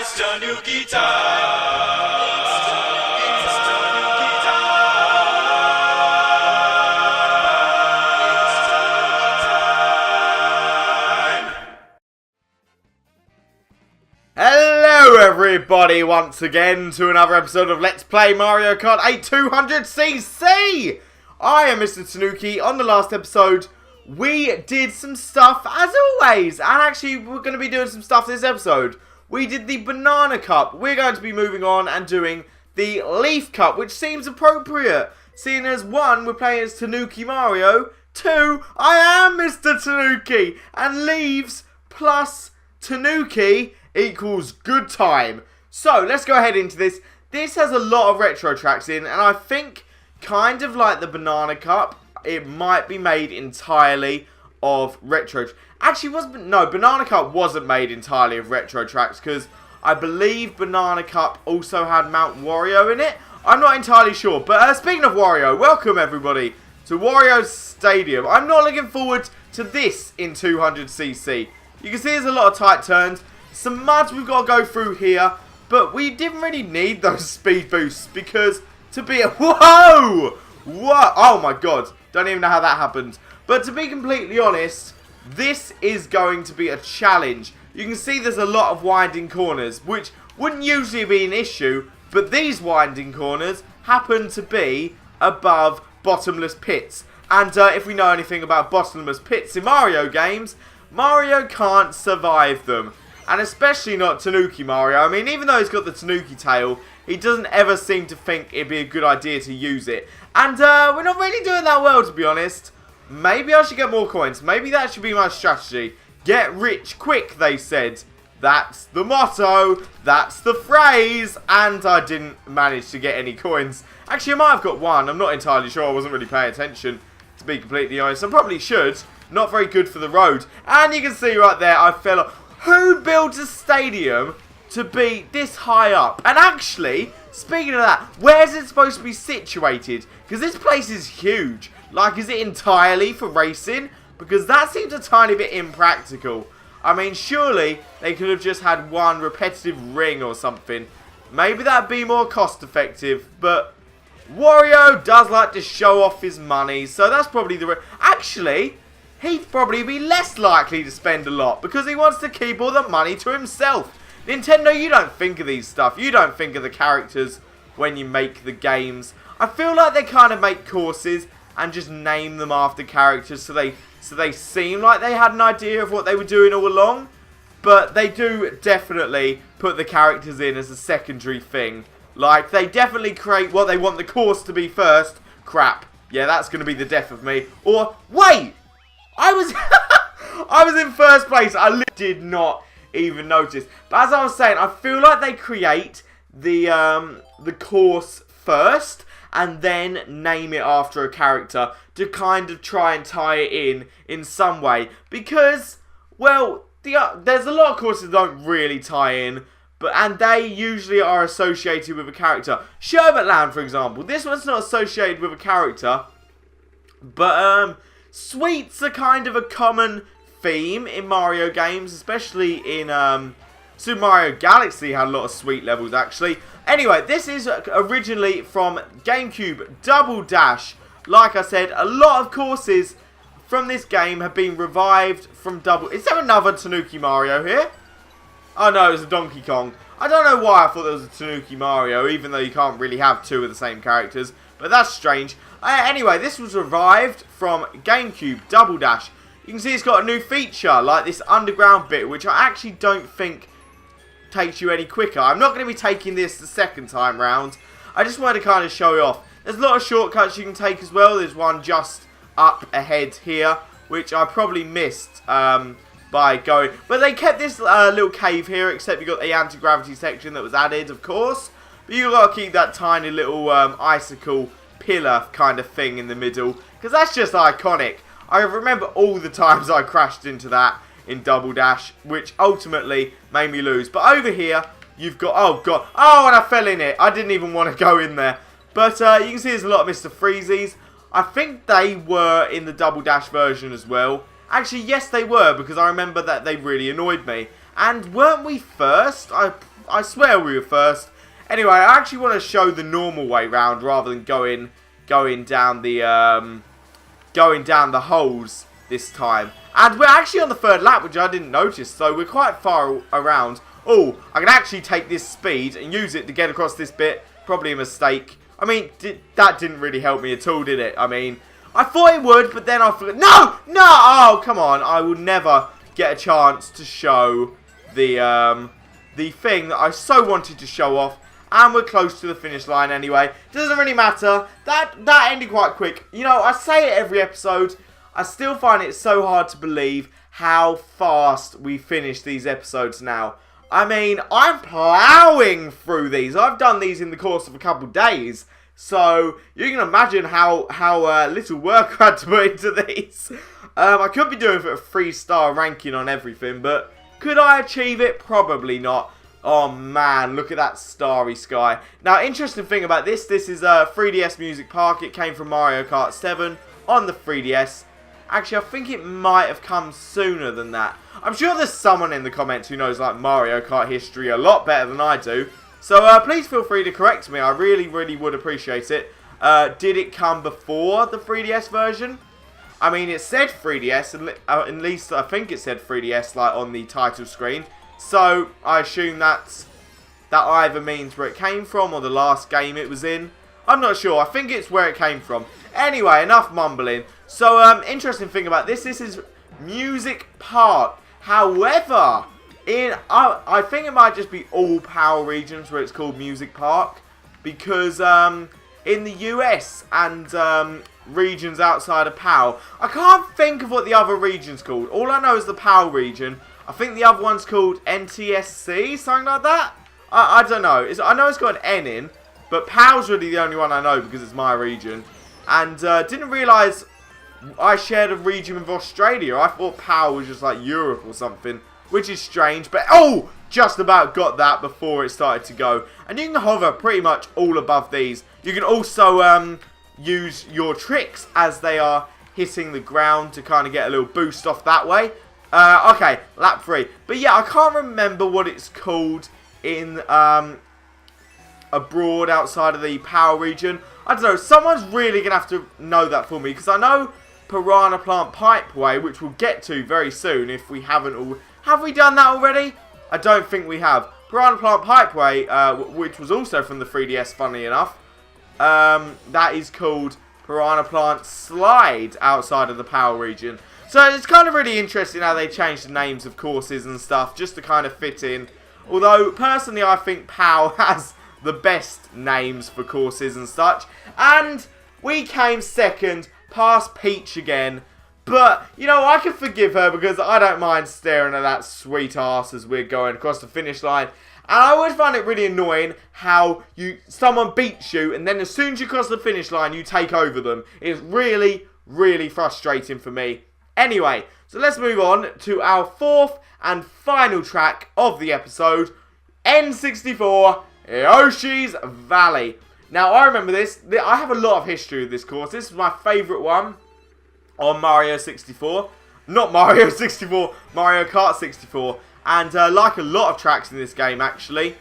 MisterTanooki time! Hello everybody, once again to another episode of Let's Play Mario Kart 8 200cc! I am MisterTanooki. On the last episode, we did some stuff as always, and actually we're going to be doing some stuff this episode. We did the Banana Cup. We're going to be moving on and doing the Leaf Cup, which seems appropriate, seeing as 1, we're playing as Tanooki Mario, 2, I am MisterTanooki, and Leaves plus Tanooki equals good time. So let's go ahead into this. This has a lot of retro tracks in, and I think, kind of like the Banana Cup, it might be made entirely of retro. Actually, Banana Cup wasn't made entirely of retro tracks, because I believe Banana Cup also had Mount Wario in it. I'm not entirely sure, but speaking of Wario, welcome everybody to Wario Stadium. I'm not looking forward to this in 200cc. You can see there's a lot of tight turns. Some muds we've got to go through here, but we didn't really need those speed boosts because to be a... Whoa! What? Oh my god. Don't even know how that happened. But to be completely honest, this is going to be a challenge. You can see there's a lot of winding corners, which wouldn't usually be an issue, but these winding corners happen to be above bottomless pits. And if we know anything about bottomless pits in Mario games, Mario can't survive them. And especially not Tanooki Mario. I mean, even though he's got the Tanooki tail, he doesn't ever seem to think it'd be a good idea to use it. And we're not really doing that well, to be honest. Maybe I should get more coins. Maybe that should be my strategy. Get rich quick, they said. That's the motto. That's the phrase. And I didn't manage to get any coins. Actually, I might have got one. I'm not entirely sure. I wasn't really paying attention, to be completely honest. I probably should. Not very good for the road. And you can see right there, I fell off. Who builds a stadium to be this high up? And actually, speaking of that, where's it supposed to be situated? Because this place is huge. Like, is it entirely for racing? Because that seems a tiny bit impractical. I mean, surely they could have just had one repetitive ring or something. Maybe that'd be more cost effective. But Wario does like to show off his money. So that's probably the... Actually, he'd probably be less likely to spend a lot because he wants to keep all the money to himself. Nintendo, you don't think of these stuff. You don't think of the characters when you make the games. I feel like they kind of make courses and just name them after characters so they seem like they had an idea of what they were doing all along. But they do definitely put the characters in as a secondary thing. Like, they definitely create what they want the course to be first. Crap. Yeah, that's going to be the death of me. Or, wait! I was in first place. I did not even notice. But as I was saying, I feel like they create the course first and then name it after a character to kind of try and tie it in some way. Because, well, there's a lot of courses that don't really tie in, and they usually are associated with a character. Sherbetland, for example. This one's not associated with a character, but sweets are kind of a common theme in Mario games, especially in Super Mario Galaxy had a lot of sweet levels, actually. Anyway, this is originally from GameCube Double Dash. Like I said, a lot of courses from this game have been revived from Double... Is there another Tanooki Mario here? Oh no, it was a Donkey Kong. I don't know why I thought there was a Tanooki Mario, even though you can't really have two of the same characters. But that's strange. Anyway, this was revived from GameCube Double Dash. You can see it's got a new feature, like this underground bit, which I actually don't think takes you any quicker. I'm not going to be taking this the second time round. I just wanted to kind of show you off. There's a lot of shortcuts you can take as well. There's one just up ahead here, which I probably missed by going. But they kept this little cave here, except you got the anti-gravity section that was added, of course. But you got to keep that tiny little icicle pillar kind of thing in the middle, because that's just iconic. I remember all the times I crashed into that in Double Dash, which ultimately made me lose. But over here, you've got... Oh, God. Oh, and I fell in it. I didn't even want to go in there. But you can see there's a lot of Mr. Freezies. I think they were in the Double Dash version as well. Actually, yes, they were, because I remember that they really annoyed me. And weren't we first? I'm I swear we were first. Anyway, I actually want to show the normal way round rather than going down the holes this time. And we're actually on the third lap, which I didn't notice, so we're quite far around. Oh, I can actually take this speed and use it to get across this bit. Probably a mistake. I mean, that didn't really help me at all, did it? I mean, I thought it would, but then I forgot. No! No! Oh, come on. I will never get a chance to show the thing that I so wanted to show off. And we're close to the finish line anyway. Doesn't really matter. That ended quite quick. You know, I say it every episode. I still find it so hard to believe how fast we finish these episodes now. I mean, I'm plowing through these. I've done these in the course of a couple days. So, you can imagine how little work I had to put into these. I could be doing a 3-star ranking on everything, but could I achieve it? Probably not. Oh man, look at that starry sky. Now, interesting thing about this is a 3DS Music Park. It came from Mario Kart 7 on the 3DS. Actually, I think it might have come sooner than that. I'm sure there's someone in the comments who knows like Mario Kart history a lot better than I do. So please feel free to correct me. I really, really would appreciate it. Did it come before the 3DS version? I mean, it said 3DS, at least I think it said 3DS like on the title screen. So, I assume that either means where it came from or the last game it was in. I'm not sure. I think it's where it came from. Anyway, enough mumbling. So, interesting thing about this is Music Park. However, I think it might just be all power regions where it's called Music Park. Because in the US and regions outside of PAL, I can't think of what the other region's called. All I know is the PAL region. I think the other one's called NTSC, something like that. I don't know. I know it's got an N in, but PAL's really the only one I know because it's my region. And didn't realise I shared a region with Australia. I thought PAL was just like Europe or something, which is strange. But, oh, just about got that before it started to go. And you can hover pretty much all above these. You can also use your tricks as they are hitting the ground to kind of get a little boost off that way. Okay, lap 3. But yeah, I can't remember what it's called in abroad outside of the power region. I don't know, someone's really going to have to know that for me. Because I know Piranha Plant Pipeway, which we'll get to very soon if we haven't all... Have we done that already? I don't think we have. Piranha Plant Pipeway, which was also from the 3DS, funnily enough. That is called Piranha Plant Slide outside of the power region. So it's kind of really interesting how they changed the names of courses and stuff just to kind of fit in. Although, personally, I think PAL has the best names for courses and such. And we came second, past Peach again. But, you know, I can forgive her because I don't mind staring at that sweet ass as we're going across the finish line. And I always find it really annoying how someone beats you and then as soon as you cross the finish line, you take over them. It's really, really frustrating for me. Anyway, so let's move on to our fourth and final track of the episode, N64 Yoshis Valley. Now, I remember this. I have a lot of history with this course. This is my favourite one on Mario 64. Not Mario 64, Mario Kart 64. And like a lot of tracks in this game, actually,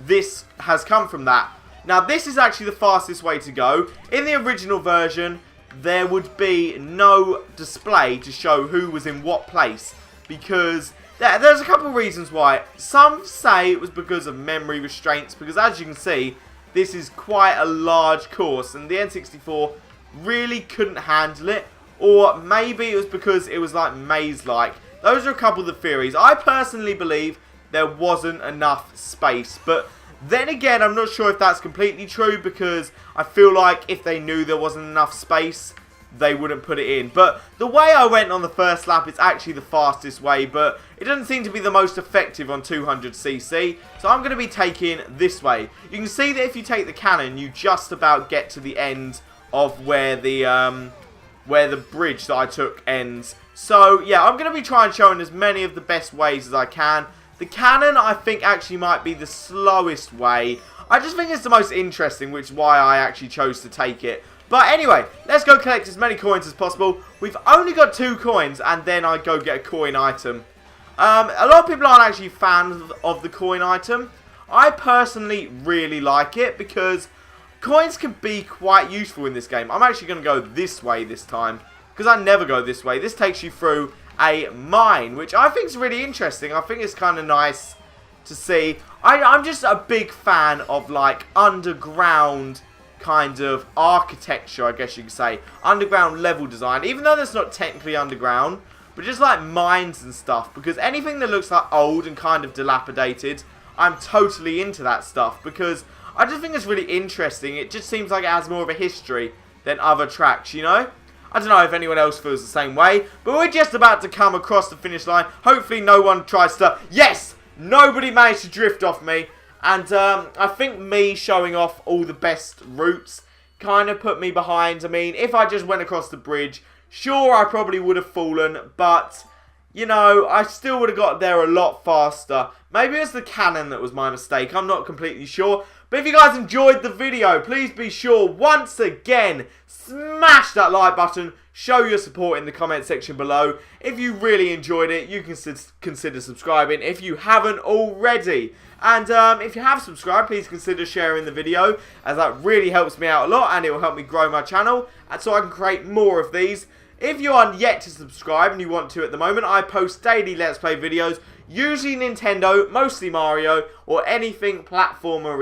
this has come from that. Now, this is actually the fastest way to go. In the original version, there would be no display to show who was in what place. Because there's a couple of reasons why. Some say it was because of memory restraints. Because as you can see, this is quite a large course. And the N64 really couldn't handle it. Or maybe it was because it was like maze-like. Those are a couple of the theories. I personally believe there wasn't enough space. But then again, I'm not sure if that's completely true. Because I feel like if they knew there wasn't enough space, they wouldn't put it in. But the way I went on the first lap is actually the fastest way. But it doesn't seem to be the most effective on 200cc. So I'm going to be taking this way. You can see that if you take the cannon, you just about get to the end of where the bridge that I took ends. So, yeah, I'm going to be trying showing as many of the best ways as I can. The cannon, I think, actually might be the slowest way. I just think it's the most interesting, which is why I actually chose to take it. But anyway, let's go collect as many coins as possible. We've only got 2 coins, and then I go get a coin item. A lot of people aren't actually fans of the coin item. I personally really like it because coins can be quite useful in this game. I'm actually going to go this way this time because I never go this way. This takes you through a mine, which I think is really interesting. I think it's kind of nice to see. I'm just a big fan of like underground kind of architecture, I guess you could say. Underground level design, even though that's not technically underground, but just like mines and stuff, because anything that looks like old and kind of dilapidated, I'm totally into that stuff, because I just think it's really interesting. It just seems like it has more of a history than other tracks, you know? I don't know if anyone else feels the same way, but we're just about to come across the finish line. Hopefully no one tries to... Yes! Nobody managed to drift off me. And I think me showing off all the best routes kind of put me behind. I mean, if I just went across the bridge, sure, I probably would have fallen. But, you know, I still would have got there a lot faster. Maybe it's the cannon that was my mistake. I'm not completely sure. But if you guys enjoyed the video, please be sure, once again, smash that like button. Show your support in the comment section below. If you really enjoyed it, you can consider subscribing if you haven't already. And if you have subscribed, please consider sharing the video, as that really helps me out a lot and it will help me grow my channel, and so I can create more of these. If you aren't yet to subscribe and you want to at the moment, I post daily Let's Play videos, usually Nintendo, mostly Mario, or anything platformer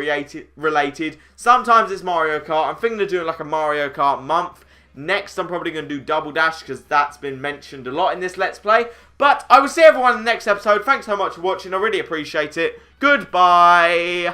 related. Sometimes it's Mario Kart. I'm thinking of doing like a Mario Kart month. Next, I'm probably going to do Double Dash, because that's been mentioned a lot in this Let's Play. But I will see everyone in the next episode. Thanks so much for watching. I really appreciate it. Goodbye.